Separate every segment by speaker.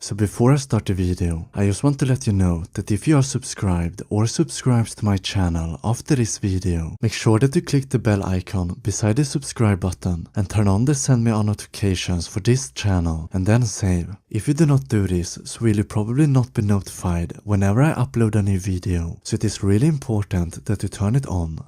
Speaker 1: So before I start the video, I just want to let you know that if you are subscribed or subscribed to my channel after this video, make sure that you click the bell icon beside the subscribe button and turn on the send me on notifications for this channel and then save. If you do not do this, so will you probably not be notified whenever I upload a new video, so it is really important that you turn it on.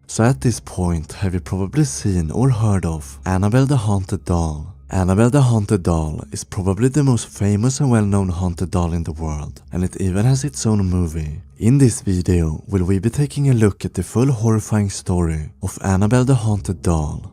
Speaker 1: So at this point, have you probably seen or heard of Annabelle the Haunted Doll? Annabelle the Haunted Doll is probably the most famous and well-known haunted doll in the world, and it even has its own movie. In this video, will we be taking a look at the full horrifying story of Annabelle the Haunted Doll.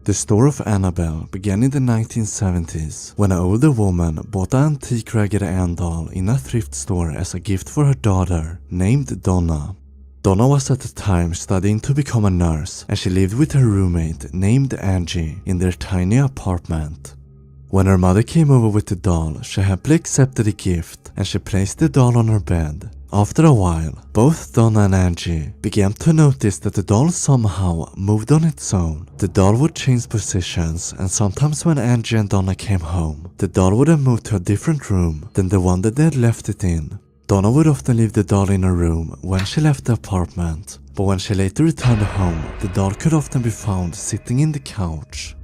Speaker 1: The story of Annabelle began in the 1970s when an older woman bought an antique Raggedy Ann doll in a thrift store as a gift for her daughter, named Donna. Donna was at the time studying to become a nurse, and she lived with her roommate named Angie in their tiny apartment. When her mother came over with the doll, she happily accepted the gift and she placed the doll on her bed. After a while, both Donna and Angie began to notice that the doll somehow moved on its own. The doll would change positions, and sometimes when Angie and Donna came home, the doll would have moved to a different room than the one that they had left it in. Donna would often leave the doll in her room when she left the apartment, but when she later returned home, the doll could often be found sitting in the couch.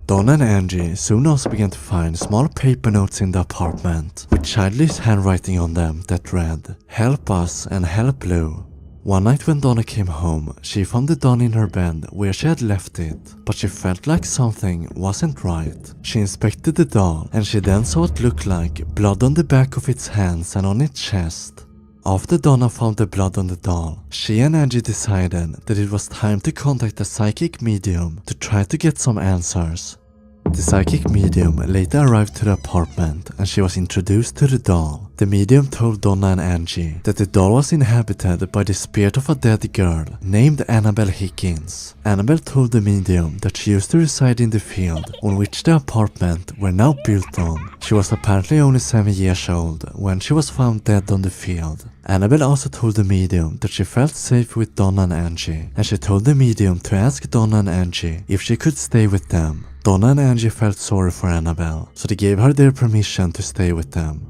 Speaker 1: Donna and Angie soon also began to find small paper notes in the apartment with childish handwriting on them that read, "Help us and help Lou." One night when Donna came home, she found the doll in her bed where she had left it, but she felt like something wasn't right. She inspected the doll and she then saw what looked like blood on the back of its hands and on its chest. After Donna found the blood on the doll, she and Angie decided that it was time to contact a psychic medium to try to get some answers. The psychic medium later arrived to the apartment and she was introduced to the doll. The medium told Donna and Angie that the doll was inhabited by the spirit of a dead girl named Annabelle Higgins. Annabelle told the medium that she used to reside in the field on which the apartment were now built on. She was apparently only 7 years old when she was found dead on the field. Annabelle also told the medium that she felt safe with Donna and Angie, and she told the medium to ask Donna and Angie if she could stay with them. Donna and Angie felt sorry for Annabelle, so they gave her their permission to stay with them.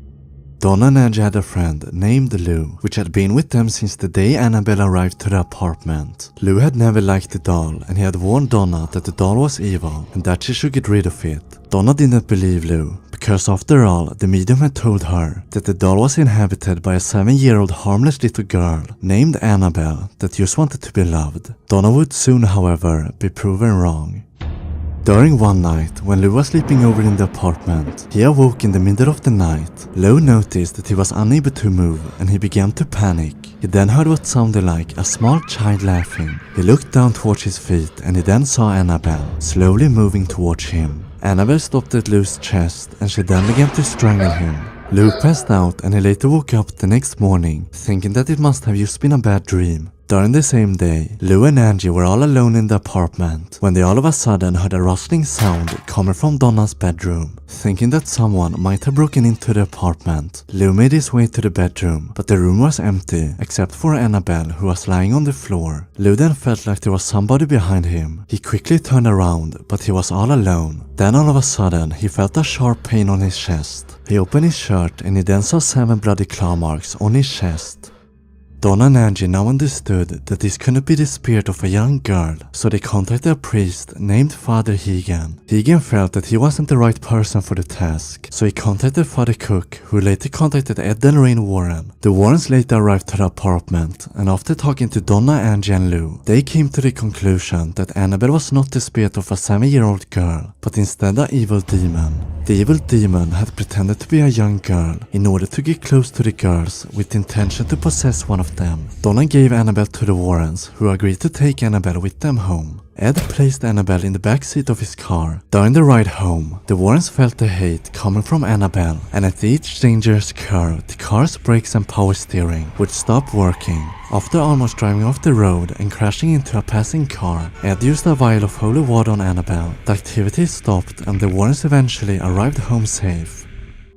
Speaker 1: Donna and Angie had a friend named Lou, which had been with them since the day Annabelle arrived to the apartment. Lou had never liked the doll, and he had warned Donna that the doll was evil and that she should get rid of it. Donna didn't believe Lou, because after all, the medium had told her that the doll was inhabited by a 7-year-old harmless little girl named Annabelle that just wanted to be loved. Donna would soon, however, be proven wrong. During one night, when Lou was sleeping over in the apartment, he awoke in the middle of the night. Lou noticed that he was unable to move and he began to panic. He then heard what sounded like a small child laughing. He looked down towards his feet and he then saw Annabelle slowly moving towards him. Annabelle stopped at Lou's chest and she then began to strangle him. Lou passed out and he later woke up the next morning, thinking that it must have just been a bad dream. During the same day, Lou and Angie were all alone in the apartment when they all of a sudden heard a rustling sound coming from Donna's bedroom. Thinking that someone might have broken into the apartment, Lou made his way to the bedroom, but the room was empty except for Annabelle, who was lying on the floor. Lou then felt like there was somebody behind him. He quickly turned around, but he was all alone. Then all of a sudden, he felt a sharp pain on his chest. He opened his shirt and he then saw 7 bloody claw marks on his chest. Donna and Angie now understood that this couldn't be the spirit of a young girl, so they contacted a priest named Father Hegan. Hegan felt that he wasn't the right person for the task, so he contacted Father Cook, who later contacted Ed and Lorraine Warren. The Warrens later arrived to the apartment, and after talking to Donna, Angie and Lou, they came to the conclusion that Annabelle was not the spirit of a 7-year-old girl, but instead an evil demon. The evil demon had pretended to be a young girl in order to get close to the girls with the intention to possess one of of them. Donna gave Annabelle to the Warrens, who agreed to take Annabelle with them home. Ed placed Annabelle in the back seat of his car. During the ride home, the Warrens felt the hate coming from Annabelle, and at each dangerous curve, the car's brakes and power steering would stop working. After almost driving off the road and crashing into a passing car, Ed used a vial of holy water on Annabelle. The activity stopped and the Warrens eventually arrived home safe.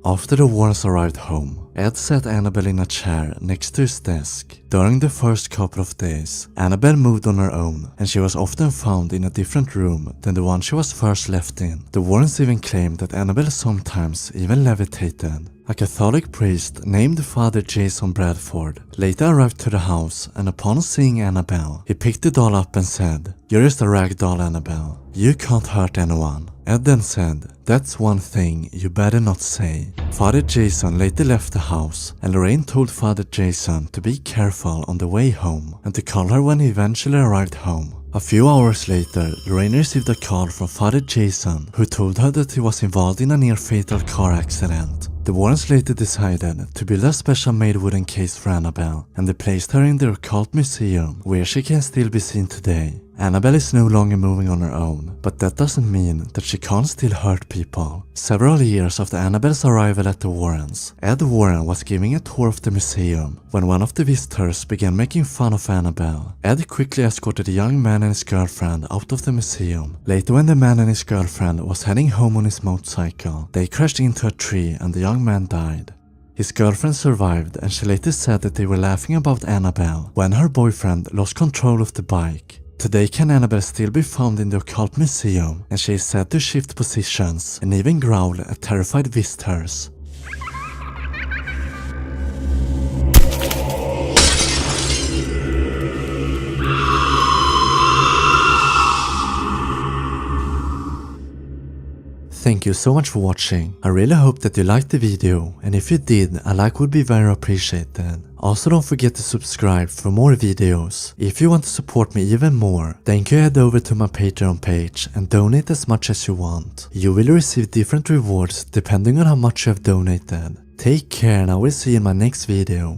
Speaker 1: After the Warrens arrived home, Ed sat Annabelle in a chair next to his desk. During the first couple of days, Annabelle moved on her own, and she was often found in a different room than the one she was first left in. The Warrens even claimed that Annabelle sometimes even levitated. A Catholic priest named Father Jason Bradford later arrived to the house, and upon seeing Annabelle, he picked the doll up and said, "You're just a rag doll, Annabelle. You can't hurt anyone." Ed then said, "That's one thing you better not say." Father Jason later left the house, and Lorraine told Father Jason to be careful on the way home and to call her when he eventually arrived home. A few hours later, Lorraine received a call from Father Jason, who told her that he was involved in a near-fatal car accident. The Warrens later decided to build a special-made wooden case for Annabelle, and they placed her in the Occult Museum, where she can still be seen today. Annabelle is no longer moving on her own, but that doesn't mean that she can't still hurt people. Several years after Annabelle's arrival at the Warrens, Ed Warren was giving a tour of the museum when one of the visitors began making fun of Annabelle. Ed quickly escorted the young man and his girlfriend out of the museum. Later, when the man and his girlfriend was heading home on his motorcycle, they crashed into a tree and the young man died. His girlfriend survived, and she later said that they were laughing about Annabelle when her boyfriend lost control of the bike. Today, can Annabelle still be found in the Occult Museum, and she is said to shift positions and even growl at terrified visitors. Thank you so much for watching. I really hope that you liked the video, and if you did, a like would be very appreciated. Also, don't forget to subscribe for more videos. If you want to support me even more, then you can head over to my Patreon page and donate as much as you want. You will receive different rewards depending on how much you have donated. Take care, and I will see you in my next video.